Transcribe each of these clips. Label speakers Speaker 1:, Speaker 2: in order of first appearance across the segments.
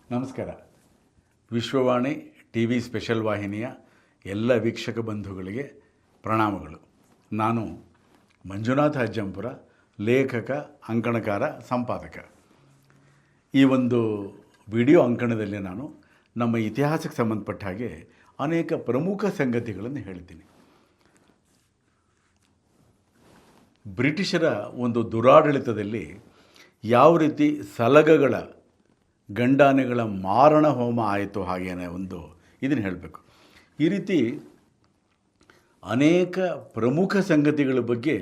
Speaker 1: ನಮಸ್ಕಾರ. Vishwavani T V special ವಾಹಿನಿಯ ಎಲ್ಲ ವೀಕ್ಷಕ ಬಂಧುಗಳಿಗೆ ಪ್ರಣಾಮಗಳು. ನಾನು ಮಂಜುನಾಥ ಅಜ್ಜಂಪುರ, ಲೇಖಕ, ಅಂಕಣಕಾರ, ಸಂಪಾದಕ. ಈ ಒಂದು ವಿಡಿಯೋ ಅಂಕಣದಲ್ಲಿ ನಾನು ನಮ್ಮ ಇತಿಹಾಸಕ್ಕೆ ಸಂಬಂಧಪಟ್ಟ ಹಾಗೆ ಅನೇಕ ಪ್ರಮುಖ ಸಂಗತಿಗಳನ್ನು ಹೇಳ್ತೀನಿ. ಬ್ರಿಟಿಷರ ಒಂದು ದುರಾಡಳಿತದಲ್ಲಿ ಯಾವ ರೀತಿ ಸಲಗಗಳ ಗಂಡಾನೆಗಳ ಮಾರಣ ಹೋಮ ಆಯಿತು ಹಾಗೇನೆ ಇದನ್ನು ಹೇಳಬೇಕು. ಈ ರೀತಿ ಅನೇಕ ಪ್ರಮುಖ ಸಂಗತಿಗಳ ಬಗ್ಗೆ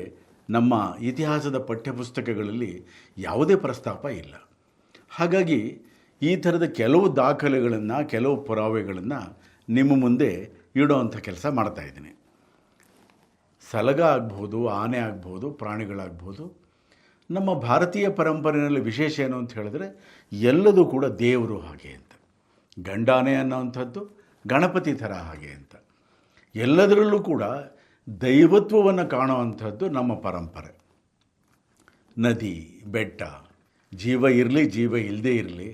Speaker 1: ನಮ್ಮ ಇತಿಹಾಸದ ಪಠ್ಯಪುಸ್ತಕಗಳಲ್ಲಿ ಯಾವುದೇ ಪ್ರಸ್ತಾಪ ಇಲ್ಲ. ಹಾಗಾಗಿ ಈ ಥರದ ಕೆಲವು ದಾಖಲೆಗಳನ್ನು, ಕೆಲವು ಪುರಾವೆಗಳನ್ನು ನಿಮ್ಮ ಮುಂದೆ ಇಡೋವಂಥ ಕೆಲಸ ಮಾಡ್ತಾಯಿದ್ದೀನಿ. ಸಲಗ ಆಗ್ಬೋದು, ಆನೆ ಆಗ್ಬೋದು, ಪ್ರಾಣಿಗಳಾಗ್ಬೋದು. ನಮ್ಮ ಭಾರತೀಯ ಪರಂಪರೆಯಲ್ಲಿ ವಿಶೇಷ ಏನು ಅಂತ ಹೇಳಿದ್ರೆ ಎಲ್ಲದೂ ಕೂಡ ದೇವರು ಹಾಗೆ ಅಂತ. ಗಂಡಾನೆ ಅನ್ನೋವಂಥದ್ದು ಗಣಪತಿ ಥರ ಹಾಗೆ ಅಂತ. ಎಲ್ಲದರಲ್ಲೂ ಕೂಡ ದೈವತ್ವವನ್ನು ಕಾಣುವಂಥದ್ದು ನಮ್ಮ ಪರಂಪರೆ. ನದಿ, ಬೆಟ್ಟ, ಜೀವ ಇರಲಿ, ಜೀವ ಇಲ್ಲದೇ ಇರಲಿ,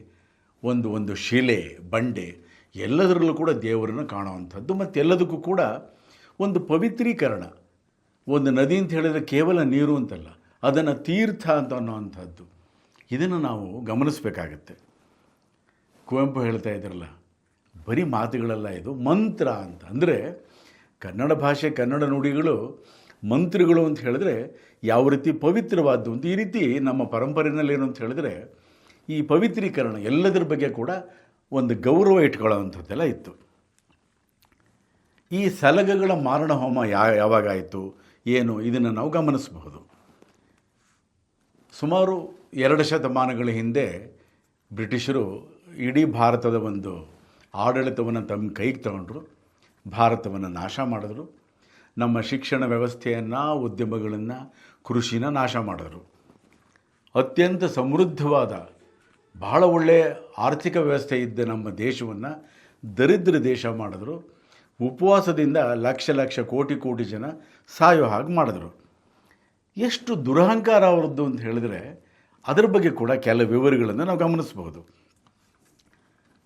Speaker 1: ಒಂದು ಶಿಲೆ, ಬಂಡೆ, ಎಲ್ಲದರಲ್ಲೂ ಕೂಡ ದೇವರನ್ನು ಕಾಣುವಂಥದ್ದು. ಮತ್ತು ಎಲ್ಲದಕ್ಕೂ ಕೂಡ ಒಂದು ಪವಿತ್ರೀಕರಣ. ಒಂದು ನದಿ ಅಂತ ಹೇಳಿದರೆ ಕೇವಲ ನೀರು ಅಂತಲ್ಲ, ಅದನ್ನು ತೀರ್ಥ ಅಂತ ಅನ್ನೋವಂಥದ್ದು. ಇದನ್ನು ನಾವು ಗಮನಿಸಬೇಕಾಗತ್ತೆ. ಕುವೆಂಪು ಹೇಳ್ತಾ ಇದ್ರಲ್ಲ, ಬರೀ ಮಾತುಗಳೆಲ್ಲ ಇದು ಮಂತ್ರ ಅಂತ. ಅಂದರೆ ಕನ್ನಡ ಭಾಷೆ, ಕನ್ನಡ ನುಡಿಗಳು ಮಂತ್ರಗಳು ಅಂತ ಹೇಳಿದ್ರೆ ಯಾವ ರೀತಿ ಪವಿತ್ರವಾದ್ದು ಅಂತ. ಈ ರೀತಿ ನಮ್ಮ ಪರಂಪರೆಯಲ್ಲಿ ಏನು ಅಂತ ಹೇಳಿದ್ರೆ ಈ ಪವಿತ್ರೀಕರಣ, ಎಲ್ಲದರ ಬಗ್ಗೆ ಕೂಡ ಒಂದು ಗೌರವ ಇಟ್ಕೊಳ್ಳೋವಂಥದ್ದೆಲ್ಲ ಇತ್ತು. ಈ ಸಲಗಗಳ ಮಾರಣ ಹೋಮ ಯಾವಾಗಾಯಿತು, ಏನು, ಇದನ್ನು ನಾವು ಗಮನಿಸಬಹುದು. ಸುಮಾರು 2 ಶತಮಾನಗಳ ಹಿಂದೆ ಬ್ರಿಟಿಷರು ಇಡೀ ಭಾರತದ ಒಂದು ಆಡಳಿತವನ್ನು ತಮ್ಮ ಕೈಗೆ ತಗೊಂಡ್ರು. ಭಾರತವನ್ನು ನಾಶ ಮಾಡಿದ್ರು. ನಮ್ಮ ಶಿಕ್ಷಣ ವ್ಯವಸ್ಥೆಯನ್ನು, ಉದ್ಯಮಗಳನ್ನು, ಕೃಷಿನ ನಾಶ ಮಾಡಿದ್ರು. ಅತ್ಯಂತ ಸಮೃದ್ಧವಾದ, ಬಹಳ ಒಳ್ಳೆಯ ಆರ್ಥಿಕ ವ್ಯವಸ್ಥೆ ಇದ್ದ ನಮ್ಮ ದೇಶವನ್ನು ದರಿದ್ರ ದೇಶ ಮಾಡಿದ್ರು. ಉಪವಾಸದಿಂದ ಲಕ್ಷ ಲಕ್ಷ ಕೋಟಿ ಕೋಟಿ ಜನ ಸಾಯೋ ಹಾಗೆ ಮಾಡಿದ್ರು. ಎಷ್ಟು ದುರಹಂಕಾರ ಅವರದ್ದು ಅಂತ ಹೇಳಿದ್ರೆ ಅದರ ಬಗ್ಗೆ ಕೂಡ ಕೆಲವು ವಿವರಗಳನ್ನು ನಾವು ಗಮನಿಸಬಹುದು.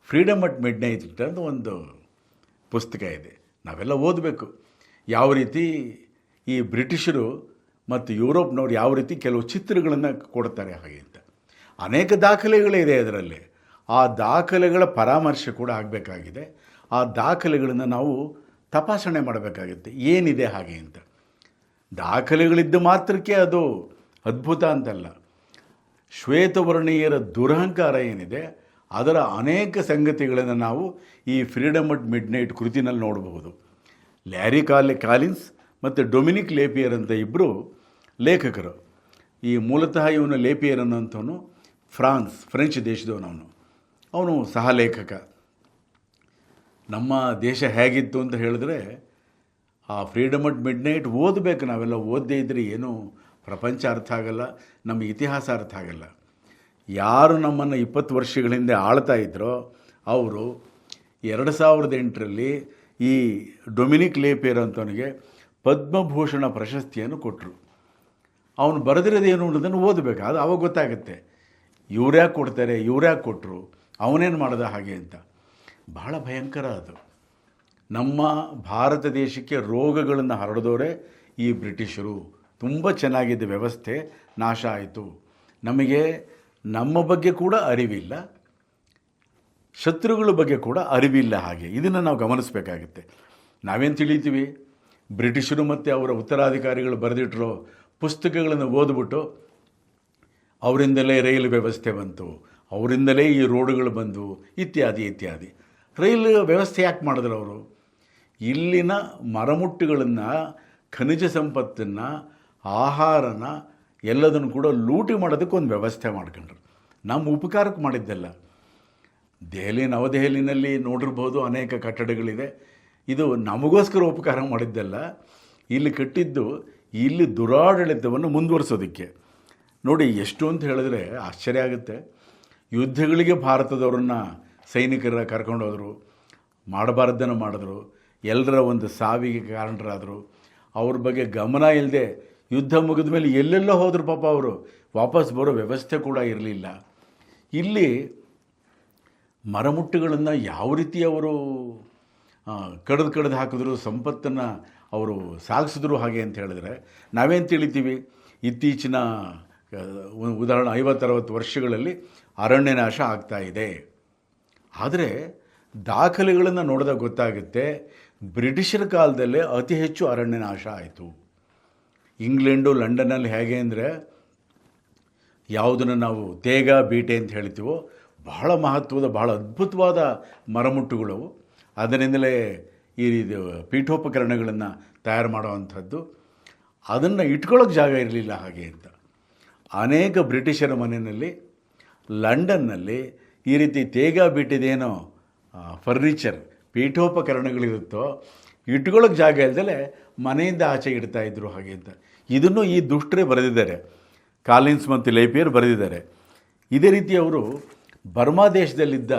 Speaker 1: ಫ್ರೀಡಮ್ ಅಟ್ ಮಿಡ್ ನೈಟ್ ಅಂತ ಒಂದು ಪುಸ್ತಕ ಇದೆ, ನಾವೆಲ್ಲ ಓದಬೇಕು. ಯಾವ ರೀತಿ ಈ ಬ್ರಿಟಿಷರು ಮತ್ತು ಯುರೋಪ್ನವ್ರು ಯಾವ ರೀತಿ ಕೆಲವು ಚಿತ್ರಗಳನ್ನು ಕೊಡ್ತಾರೆ ಹಾಗೆ ಅಂತ. ಅನೇಕ ದಾಖಲೆಗಳಿದೆ ಅದರಲ್ಲಿ. ಆ ದಾಖಲೆಗಳ ಪರಾಮರ್ಶೆ ಕೂಡ ಆಗಬೇಕಾಗಿದೆ. ಆ ದಾಖಲೆಗಳನ್ನು ನಾವು ತಪಾಸಣೆ ಮಾಡಬೇಕಾಗುತ್ತೆ, ಏನಿದೆ ಹಾಗೆ ಅಂತ. ದಾಖಲೆಗಳಿದ್ದ ಮಾತ್ರಕ್ಕೆ ಅದು ಅದ್ಭುತ ಅಂತಲ್ಲ. ಶ್ವೇತವರ್ಣೀಯರ ದುರಹಂಕಾರ ಏನಿದೆ ಅದರ ಅನೇಕ ಸಂಗತಿಗಳನ್ನು ನಾವು ಈ ಫ್ರೀಡಮ್ ಅಟ್ ಮಿಡ್ ನೈಟ್ ಕೃತಿನಲ್ಲಿ ನೋಡಬಹುದು. ಲ್ಯಾರಿ ಕಾಲಿನ್ಸ್ ಮತ್ತು ಡೊಮಿನಿಕ್ ಲೇಪಿಯರ್ ಅಂತ ಇಬ್ಬರು ಲೇಖಕರು. ಈ ಮೂಲತಃ ಇವನು ಲೇಪಿಯರ್ ಅನ್ನೋಂಥವನು ಫ್ರೆಂಚ್ ದೇಶದವನವನು. ಅವನು ಸಹ ಲೇಖಕ. ನಮ್ಮ ದೇಶ ಹೇಗಿತ್ತು ಅಂತ ಹೇಳಿದ್ರೆ ಆ ಫ್ರೀಡಮ್ ಅಟ್ ಮಿಡ್ ನೈಟ್ ಓದಬೇಕು. ನಾವೆಲ್ಲ ಓದದೇ ಇದ್ದರೆ ಏನೂ ಪ್ರಪಂಚ ಅರ್ಥ ಆಗಲ್ಲ, ನಮ್ಮ ಇತಿಹಾಸ ಅರ್ಥ ಆಗಲ್ಲ. ಯಾರು ನಮ್ಮನ್ನು 20 ವರ್ಷಗಳ ಹಿಂದೆ ಆಳ್ತಾ ಇದ್ದರೋ ಅವರು 2008ರಲ್ಲಿ ಈ ಡೊಮಿನಿಕ್ ಲೇಪಿಯರ್ ಅಂತವನಿಗೆ ಪದ್ಮಭೂಷಣ ಪ್ರಶಸ್ತಿಯನ್ನು ಕೊಟ್ಟರು. ಅವನು ಬರೆದಿರೋದೇನು ಅನ್ನೋದನ್ನು ಓದಬೇಕು. ಅದು ಅವಾಗ ಗೊತ್ತಾಗುತ್ತೆ, ಇವ್ರ್ಯಾಕೆ ಕೊಡ್ತಾರೆ, ಇವ್ರ್ಯಾಕೆ ಕೊಟ್ಟರು, ಅವನೇನು ಮಾಡ್ದ ಹಾಗೆ ಅಂತ. ಬಹಳ ಭಯಂಕರ ಅದು. ನಮ್ಮ ಭಾರತ ದೇಶಕ್ಕೆ ರೋಗಗಳನ್ನು ಹರಡಿದವರೇ ಈ ಬ್ರಿಟಿಷರು. ತುಂಬ ಚೆನ್ನಾಗಿದ್ದ ವ್ಯವಸ್ಥೆ ನಾಶ ಆಯಿತು. ನಮಗೆ ನಮ್ಮ ಬಗ್ಗೆ ಕೂಡ ಅರಿವಿಲ್ಲ, ಶತ್ರುಗಳ ಬಗ್ಗೆ ಕೂಡ ಅರಿವಿಲ್ಲ. ಹಾಗೆ ಇದನ್ನು ನಾವು ಗಮನಿಸಬೇಕಾಗುತ್ತೆ. ನಾವೇನು ತಿಳಿತೀವಿ, ಬ್ರಿಟಿಷರು ಮತ್ತು ಅವರ ಉತ್ತರಾಧಿಕಾರಿಗಳು ಬರೆದಿಟ್ಟಿರೋ ಪುಸ್ತಕಗಳನ್ನು ಓದ್ಬಿಟ್ಟು ಅವರಿಂದಲೇ ರೈಲು ವ್ಯವಸ್ಥೆ ಬಂತು, ಅವರಿಂದಲೇ ಈ ರೋಡುಗಳು ಬಂದು, ಇತ್ಯಾದಿ ಇತ್ಯಾದಿ. ರೈಲು ವ್ಯವಸ್ಥೆ ಯಾಕೆ ಮಾಡಿದ್ರು ಅವರು? ಇಲ್ಲಿನ ಮರಮುಟ್ಟುಗಳನ್ನು, ಖನಿಜ ಸಂಪತ್ತನ್ನು, ಆಹಾರನ ಎಲ್ಲದನ್ನು ಕೂಡ ಲೂಟಿ ಮಾಡೋದಕ್ಕೆ ಒಂದು ವ್ಯವಸ್ಥೆ ಮಾಡ್ಕೊಂಡ್ರು. ನಮ್ಮ ಉಪಕಾರಕ್ಕೆ ಮಾಡಿದ್ದೆಲ್ಲ. ನವದೆಹಲಿನಲ್ಲಿ ನೋಡಿರ್ಬೋದು, ಅನೇಕ ಕಟ್ಟಡಗಳಿದೆ. ಇದು ನಮಗೋಸ್ಕರ ಉಪಕಾರ ಮಾಡಿದ್ದೆಲ್ಲ. ಇಲ್ಲಿ ಕಟ್ಟಿದ್ದು ಇಲ್ಲಿ ದುರಾಡಳಿತವನ್ನು ಮುಂದುವರಿಸೋದಕ್ಕೆ. ನೋಡಿ, ಎಷ್ಟು ಅಂತ ಹೇಳಿದ್ರೆ ಆಶ್ಚರ್ಯ ಆಗುತ್ತೆ. ಯುದ್ಧಗಳಿಗೆ ಭಾರತದವ್ರನ್ನ ಸೈನಿಕರ ಕರ್ಕೊಂಡೋದ್ರು, ಮಾಡಬಾರ್ದನ್ನು ಮಾಡಿದ್ರು, ಎಲ್ಲರ ಒಂದು ಸಾವಿಗೆ ಕಾರಣರಾದರು. ಅವ್ರ ಬಗ್ಗೆ ಗಮನ ಇಲ್ಲದೆ ಯುದ್ಧ ಮುಗಿದ ಮೇಲೆ ಎಲ್ಲೆಲ್ಲೋ ಹೋದ್ರು ಪಾಪ. ಅವರು ವಾಪಸ್ ಬರೋ ವ್ಯವಸ್ಥೆ ಕೂಡ ಇರಲಿಲ್ಲ. ಇಲ್ಲಿ ಮರಮುಟ್ಟುಗಳನ್ನು ಯಾವ ರೀತಿ ಅವರು ಕಡ್ದು ಹಾಕಿದ್ರು, ಸಂಪತ್ತನ್ನು ಅವರು ಸಾಗಿಸಿದ್ರು ಹಾಗೆ ಅಂತ ಹೇಳಿದ್ರೆ ನಾವೇನು ತಿಳಿತೀವಿ? ಇತ್ತೀಚಿನ ಉದಾಹರಣೆ 50-60 ವರ್ಷಗಳಲ್ಲಿ ಅರಣ್ಯನಾಶ ಆಗ್ತಾ ಇದೆ. ಆದರೆ ದಾಖಲೆಗಳನ್ನು ನೋಡಿದಾಗ ಗೊತ್ತಾಗುತ್ತೆ, ಬ್ರಿಟಿಷರ ಕಾಲದಲ್ಲೇ ಅತಿ ಹೆಚ್ಚು ಅರಣ್ಯನಾಶ ಆಯಿತು. ಇಂಗ್ಲೆಂಡು, ಲಂಡನ್ನಲ್ಲಿ ಹೇಗೆ ಅಂದರೆ ಯಾವುದನ್ನು ನಾವು ತೇಗ ಬೀಟೆ ಅಂತ ಹೇಳ್ತೀವೋ ಬಹಳ ಮಹತ್ವದ, ಬಹಳ ಅದ್ಭುತವಾದ ಮರಮುಟ್ಟುಗಳು. ಅದರಿಂದಲೇ ಈ ರೀತಿ ಪೀಠೋಪಕರಣಗಳನ್ನು ತಯಾರು ಮಾಡುವಂಥದ್ದು. ಅದನ್ನು ಇಟ್ಕೊಳ್ಳೋಕೆ ಜಾಗ ಇರಲಿಲ್ಲ ಹಾಗೆ ಅಂತ ಅನೇಕ ಬ್ರಿಟಿಷರ ಮನೆಯಲ್ಲಿ, ಲಂಡನ್ನಲ್ಲಿ ಈ ರೀತಿ ತೇಗ ಬೀಟಿದೇನೋ ಫರ್ನಿಚರ್ ಪೀಠೋಪಕರಣಗಳಿರುತ್ತೋ ಇಟ್ಕೊಳ್ಳೋಕೆ ಜಾಗ ಇಲ್ದಲೆ ಮನೆಯಿಂದ ಆಚೆ ಇಡ್ತಾಯಿದ್ರು ಹಾಗೆ ಅಂತ. ಇದನ್ನು ಈ ದುಷ್ಟರೇ ಬರೆದಿದ್ದಾರೆ, ಕಾಲಿನ್ಸ್ ಮತ್ತು ಲೇಪಿಯರ್ ಬರೆದಿದ್ದಾರೆ. ಇದೇ ರೀತಿ ಅವರು ಬರ್ಮಾ ದೇಶದಲ್ಲಿದ್ದ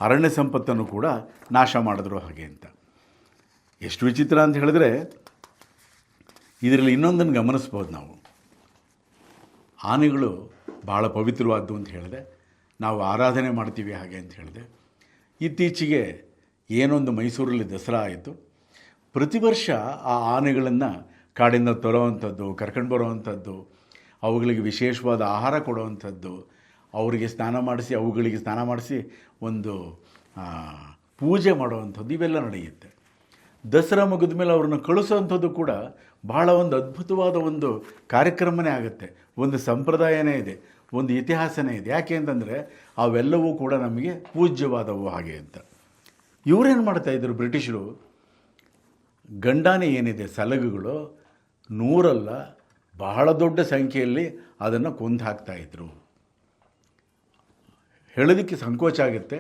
Speaker 1: ಅರಣ್ಯ ಸಂಪತ್ತನ್ನು ಕೂಡ ನಾಶ ಮಾಡಿದ್ರು ಹಾಗೆ ಅಂತ. ಎಷ್ಟು ವಿಚಿತ್ರ ಅಂತ ಹೇಳಿದ್ರೆ ಇದರಲ್ಲಿ ಇನ್ನೊಂದನ್ನು ಗಮನಿಸ್ಬೋದು ನಾವು. ಆನೆಗಳು ಭಾಳ ಪವಿತ್ರವಾದ್ದು ಅಂತ ಹೇಳಿದೆ, ನಾವು ಆರಾಧನೆ ಮಾಡ್ತೀವಿ ಹಾಗೆ ಅಂತ ಹೇಳಿದೆ. ಇತ್ತೀಚೆಗೆ ಏನೊಂದು ಮೈಸೂರಲ್ಲಿ ದಸರಾ ಆಯಿತು. ಪ್ರತಿ ವರ್ಷ ಆ ಆನೆಗಳನ್ನು ಕಾಡಿಂದ ತರೋವಂಥದ್ದು, ಕರ್ಕೊಂಡು ಬರೋವಂಥದ್ದು, ಅವುಗಳಿಗೆ ವಿಶೇಷವಾದ ಆಹಾರ ಕೊಡುವಂಥದ್ದು, ಅವರಿಗೆ ಅವುಗಳಿಗೆ ಸ್ನಾನ ಮಾಡಿಸಿ ಒಂದು ಪೂಜೆ ಮಾಡುವಂಥದ್ದು ಇವೆಲ್ಲ ನಡೆಯುತ್ತೆ. ದಸರಾ ಮುಗಿದ ಮೇಲೆ ಅವ್ರನ್ನ ಕಳಿಸೋವಂಥದ್ದು ಕೂಡ ಬಹಳ ಒಂದು ಅದ್ಭುತವಾದ ಒಂದು ಕಾರ್ಯಕ್ರಮನೇ ಆಗುತ್ತೆ. ಒಂದು ಸಂಪ್ರದಾಯನೇ ಇದೆ, ಒಂದು ಇತಿಹಾಸನೇ ಇದೆ. ಯಾಕೆ ಅಂತಂದರೆ ಅವೆಲ್ಲವೂ ಕೂಡ ನಮಗೆ ಪೂಜ್ಯವಾದವು ಹಾಗೆ ಅಂತ. ಇವರೇನು ಮಾಡ್ತಾಯಿದ್ರು ಬ್ರಿಟಿಷರು? ಗಂಡಾನೆ ಏನಿದೆ, ಸಲಗುಗಳು, 100 ಅಲ್ಲ ಬಹಳ ದೊಡ್ಡ ಸಂಖ್ಯೆಯಲ್ಲಿ ಅದನ್ನು ಕೊಂದು ಹಾಕ್ತಾಯಿದ್ರು. ಹೇಳೋದಕ್ಕೆ ಸಂಕೋಚ ಆಗುತ್ತೆ.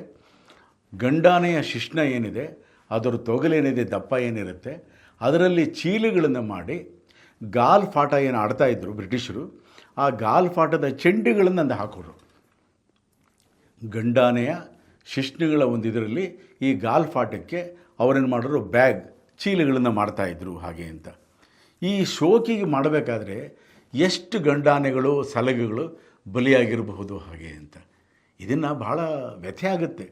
Speaker 1: ಗಂಡಾನೆಯ ಶಿಶ್ನ ಏನಿದೆ, ಅದರ ತೊಗಲೇನಿದೆ, ದಪ್ಪ ಏನಿರುತ್ತೆ, ಅದರಲ್ಲಿ ಚೀಲಗಳನ್ನು ಮಾಡಿ ಗಾಲ್ಫ್ ಆಟ ಏನು ಆಡ್ತಾಯಿದ್ರು ಬ್ರಿಟಿಷರು, ಆ ಗಾಲ್ಫ್ ಆಟದ ಚೆಂಡುಗಳನ್ನು ಅಂದು ಹಾಕೋರು. ಗಂಡಾನೆಯ ಶಿಶ್ನಗಳ ಒಂದು ಇದರಲ್ಲಿ ಈ ಗಾಲ್ಫ್ ಆಟಕ್ಕೆ ಅವರೇನು ಮಾಡೋರು, ಬ್ಯಾಗ್ ಚೀಲಗಳನ್ನು ಮಾಡ್ತಾಯಿದ್ರು ಹಾಗೆ ಅಂತ. ಈ ಶೋಕಿಗೆ ಮಾಡಬೇಕಾದ್ರೆ ಎಷ್ಟು ಗಂಡಾನೆಗಳು, ಸಲಗುಗಳು ಬಲಿಯಾಗಿರಬಹುದು ಹಾಗೆ ಅಂತ. ಇದನ್ನು ಭಾಳ ವ್ಯಥೆ ಆಗುತ್ತೆ.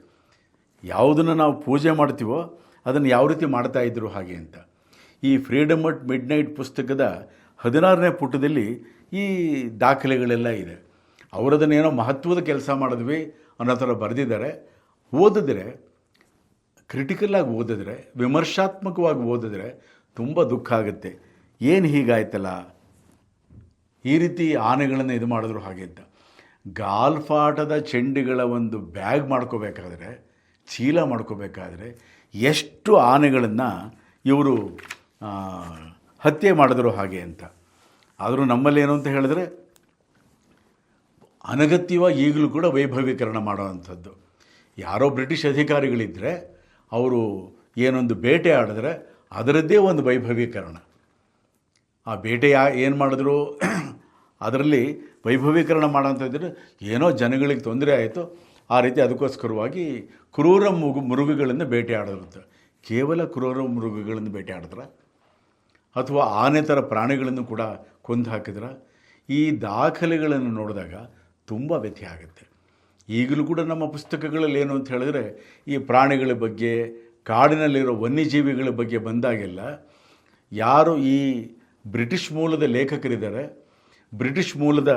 Speaker 1: ಯಾವುದನ್ನು ನಾವು ಪೂಜೆ ಮಾಡ್ತೀವೋ ಅದನ್ನು ಯಾವ ರೀತಿ ಮಾಡ್ತಾಯಿದ್ರು ಹಾಗೆ ಅಂತ. ಈ ಫ್ರೀಡಮ್ ಅಟ್ ಮಿಡ್ ನೈಟ್ ಪುಸ್ತಕದ 16ನೇ ಪುಟದಲ್ಲಿ ಈ ದಾಖಲೆಗಳೆಲ್ಲ ಇದೆ. ಅವರದನ್ನೇನೋ ಮಹತ್ವದ ಕೆಲಸ ಮಾಡಿದ್ವಿ ಅನ್ನೋ ಥರ ಬರೆದಿದ್ದಾರೆ. ಓದಿದ್ರೆ, ಕ್ರಿಟಿಕಲಾಗಿ ಓದಿದ್ರೆ, ವಿಮರ್ಶಾತ್ಮಕವಾಗಿ ಓದಿದ್ರೆ ತುಂಬ ದುಃಖ ಆಗುತ್ತೆ. ಏನು ಹೀಗಾಯ್ತಲ್ಲ, ಈ ರೀತಿ ಆನೆಗಳನ್ನು ಇದು ಮಾಡಿದ್ರು ಹಾಗೆ ಅಂತ. ಗಾಲ್ಫ್ ಆಟದ ಚೆಂಡುಗಳ ಒಂದು ಬ್ಯಾಗ್ ಮಾಡ್ಕೋಬೇಕಾದ್ರೆ, ಚೀಲ ಮಾಡ್ಕೋಬೇಕಾದ್ರೆ ಎಷ್ಟು ಆನೆಗಳನ್ನು ಇವರು ಹತ್ಯೆ ಮಾಡಿದ್ರು ಹಾಗೆ ಅಂತ. ಆದರೂ ನಮ್ಮಲ್ಲಿ ಏನು ಅಂತ ಹೇಳಿದ್ರೆ ಅನಗತ್ಯವಾಗಿ ಈಗಲೂ ಕೂಡ ವೈಭವೀಕರಣ ಮಾಡೋವಂಥದ್ದು. ಯಾರೋ ಬ್ರಿಟಿಷ್ ಅಧಿಕಾರಿಗಳಿದ್ದರೆ ಅವರು ಏನೊಂದು ಬೇಟೆ ಆಡಿದ್ರೆ ಅದರದ್ದೇ ಒಂದು ವೈಭವೀಕರಣ. ಆ ಬೇಟೆ ಏನು ಮಾಡಿದ್ರು ಅದರಲ್ಲಿ ವೈಭವೀಕರಣ ಮಾಡೋಂಥದ್ದರೆ ಏನೋ ಜನಗಳಿಗೆ ತೊಂದರೆ ಆಯಿತು, ಆ ರೀತಿ ಅದಕ್ಕೋಸ್ಕರವಾಗಿ ಕ್ರೂರ ಮೃಗಗಳನ್ನು ಬೇಟೆ ಆಡಿರುತ್ತೆ. ಕೇವಲ ಕ್ರೂರ ಮೃಗಗಳನ್ನು ಬೇಟೆ ಆಡಿದ್ರೆ ಅಥವಾ ಆನೆ ಥರ ಪ್ರಾಣಿಗಳನ್ನು ಕೂಡ ಕೊಂದು ಹಾಕಿದ್ರೆ ಈ ದಾಖಲೆಗಳನ್ನು ನೋಡಿದಾಗ ತುಂಬ ವ್ಯಥೆ ಆಗುತ್ತೆ. ಈಗಲೂ ಕೂಡ ನಮ್ಮ ಪುಸ್ತಕಗಳಲ್ಲಿ ಏನು ಅಂತ ಹೇಳಿದ್ರೆ ಈ ಪ್ರಾಣಿಗಳ ಬಗ್ಗೆ, ಕಾಡಿನಲ್ಲಿರೋ ವನ್ಯಜೀವಿಗಳ ಬಗ್ಗೆ ಬಂದಾಗೆಲ್ಲ ಯಾರು ಈ ಬ್ರಿಟಿಷ್ ಮೂಲದ ಲೇಖಕರಿದ್ದಾರೆ, ಬ್ರಿಟಿಷ್ ಮೂಲದ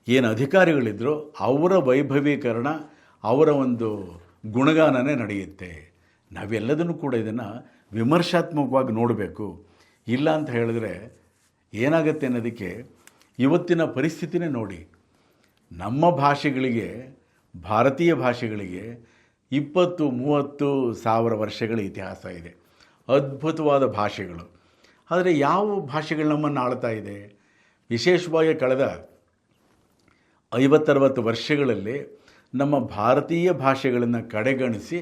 Speaker 1: ಏನು ಅಧಿಕಾರಿಗಳಿದ್ರೋ ಅವರ ವೈಭವೀಕರಣ, ಅವರ ಒಂದು ಗುಣಗಾನನೇ ನಡೆಯುತ್ತೆ. ನಾವೆಲ್ಲದನ್ನು ಕೂಡ ಇದನ್ನು ವಿಮರ್ಶಾತ್ಮಕವಾಗಿ ನೋಡಬೇಕು. ಇಲ್ಲ ಅಂತ ಹೇಳಿದ್ರೆ ಏನಾಗುತ್ತೆ ಅನ್ನೋದಕ್ಕೆ ಇವತ್ತಿನ ಪರಿಸ್ಥಿತಿನೇ ನೋಡಿ. ನಮ್ಮ ಭಾಷೆಗಳಿಗೆ, ಭಾರತೀಯ ಭಾಷೆಗಳಿಗೆ 20-30 ಸಾವಿರ ವರ್ಷಗಳ ಇತಿಹಾಸ ಇದೆ, ಅದ್ಭುತವಾದ ಭಾಷೆಗಳು. ಆದರೆ ಯಾವ ಭಾಷೆಗಳು ನಮ್ಮನ್ನು ಆಳ್ತಾ ಇದೆ? ವಿಶೇಷವಾಗಿ ಕಳೆದ 50-60 ವರ್ಷಗಳಲ್ಲಿ ನಮ್ಮ ಭಾರತೀಯ ಭಾಷೆಗಳನ್ನು ಕಡೆಗಣಿಸಿ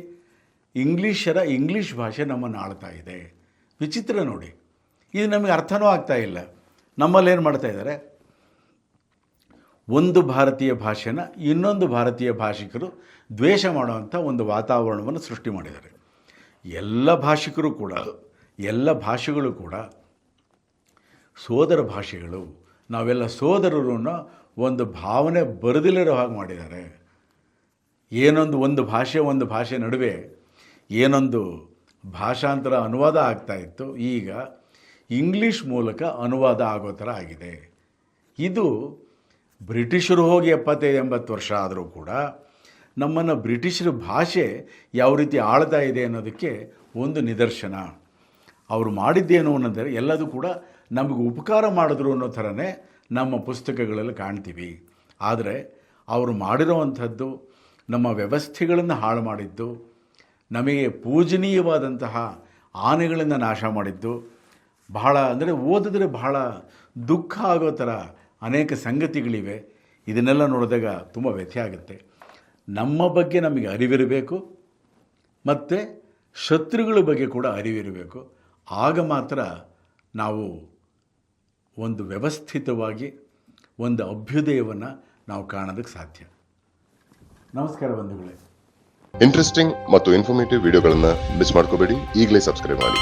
Speaker 1: ಇಂಗ್ಲೀಷ್ ಭಾಷೆ ನಮ್ಮನ್ನು ಆಳ್ತಾ ಇದೆ. ವಿಚಿತ್ರ ನೋಡಿ. ಇದು ನಮಗೆ ಅರ್ಥನೂ ಆಗ್ತಾ ಇಲ್ಲ. ನಮ್ಮಲ್ಲಿ ಏನು ಮಾಡ್ತಾ ಇದ್ದಾರೆ, ಒಂದು ಭಾರತೀಯ ಭಾಷೆನ ಇನ್ನೊಂದು ಭಾರತೀಯ ಭಾಷಿಕರು ದ್ವೇಷ ಮಾಡುವಂಥ ಒಂದು ವಾತಾವರಣವನ್ನು ಸೃಷ್ಟಿ ಮಾಡಿದ್ದಾರೆ. ಎಲ್ಲ ಭಾಷೆಗಳು ಕೂಡ ಸೋದರ ಭಾಷೆಗಳು, ನಾವೆಲ್ಲ ಸೋದರರು ಅನ್ನೋ ಒಂದು ಭಾವನೆ ಬರೆದಿಲ್ಲಿರೋ ಹಾಗೆ ಮಾಡಿದ್ದಾರೆ. ಒಂದು ಭಾಷೆ ನಡುವೆ ಏನೊಂದು ಭಾಷಾಂತರ ಅನುವಾದ ಆಗ್ತಾಯಿತ್ತು, ಈಗ ಇಂಗ್ಲೀಷ್ ಮೂಲಕ ಅನುವಾದ ಆಗೋ ಥರ ಆಗಿದೆ. ಇದು ಬ್ರಿಟಿಷರು ಹೋಗಿ 75-80 ವರ್ಷ ಆದರೂ ಕೂಡ ನಮ್ಮನ್ನು ಬ್ರಿಟಿಷರ ಭಾಷೆ ಯಾವ ರೀತಿ ಆಳ್ತಾ ಇದೆ ಅನ್ನೋದಕ್ಕೆ ಒಂದು ನಿದರ್ಶನ. ಅವರು ಮಾಡಿದ್ದೇನು ಅನ್ನೋದರೆ ಎಲ್ಲದೂ ಕೂಡ ನಮಗೆ ಉಪಕಾರ ಮಾಡಿದ್ರು ಅನ್ನೋ ಥರನೇ ನಮ್ಮ ಪುಸ್ತಕಗಳಲ್ಲಿ ಕಾಣ್ತೀವಿ. ಆದರೆ ಅವರು ಮಾಡಿರೋವಂಥದ್ದು ನಮ್ಮ ವ್ಯವಸ್ಥೆಗಳನ್ನು ಹಾಳು ಮಾಡಿದ್ದು, ನಮಗೆ ಪೂಜನೀಯವಾದಂತಹ ಆನೆಗಳನ್ನು ನಾಶ ಮಾಡಿದ್ದು, ಬಹಳ ಓದಿದ್ರೆ ಬಹಳ ದುಃಖ ಆಗೋ ಥರ ಅನೇಕ ಸಂಗತಿಗಳಿವೆ. ಇದನ್ನೆಲ್ಲ ನೋಡಿದಾಗ ತುಂಬ ವ್ಯಥೆ ಆಗುತ್ತೆ. ನಮ್ಮ ಬಗ್ಗೆ ನಮಗೆ ಅರಿವಿರಬೇಕು ಮತ್ತು ಶತ್ರುಗಳ ಬಗ್ಗೆ ಕೂಡ ಅರಿವಿರಬೇಕು. ಆಗ ಮಾತ್ರ ನಾವು ಒಂದು ವ್ಯವಸ್ಥಿತವಾಗಿ ಒಂದು ಅಭ್ಯುದಯವನ್ನು ನಾವು ಕಾಣೋದಕ್ಕೆ ಸಾಧ್ಯ. ನಮಸ್ಕಾರ ಬಂಧುಗಳೇ.
Speaker 2: ಇಂಟ್ರೆಸ್ಟಿಂಗ್ ಮತ್ತು ಇನ್ಫಾರ್ಮೇಟಿವ್ ವಿಡಿಯೋಗಳನ್ನು ಮಿಸ್ ಮಾಡ್ಕೋಬೇಡಿ. ಈಗಲೇ ಸಬ್ಸ್ಕ್ರೈಬ್ ಮಾಡಿ.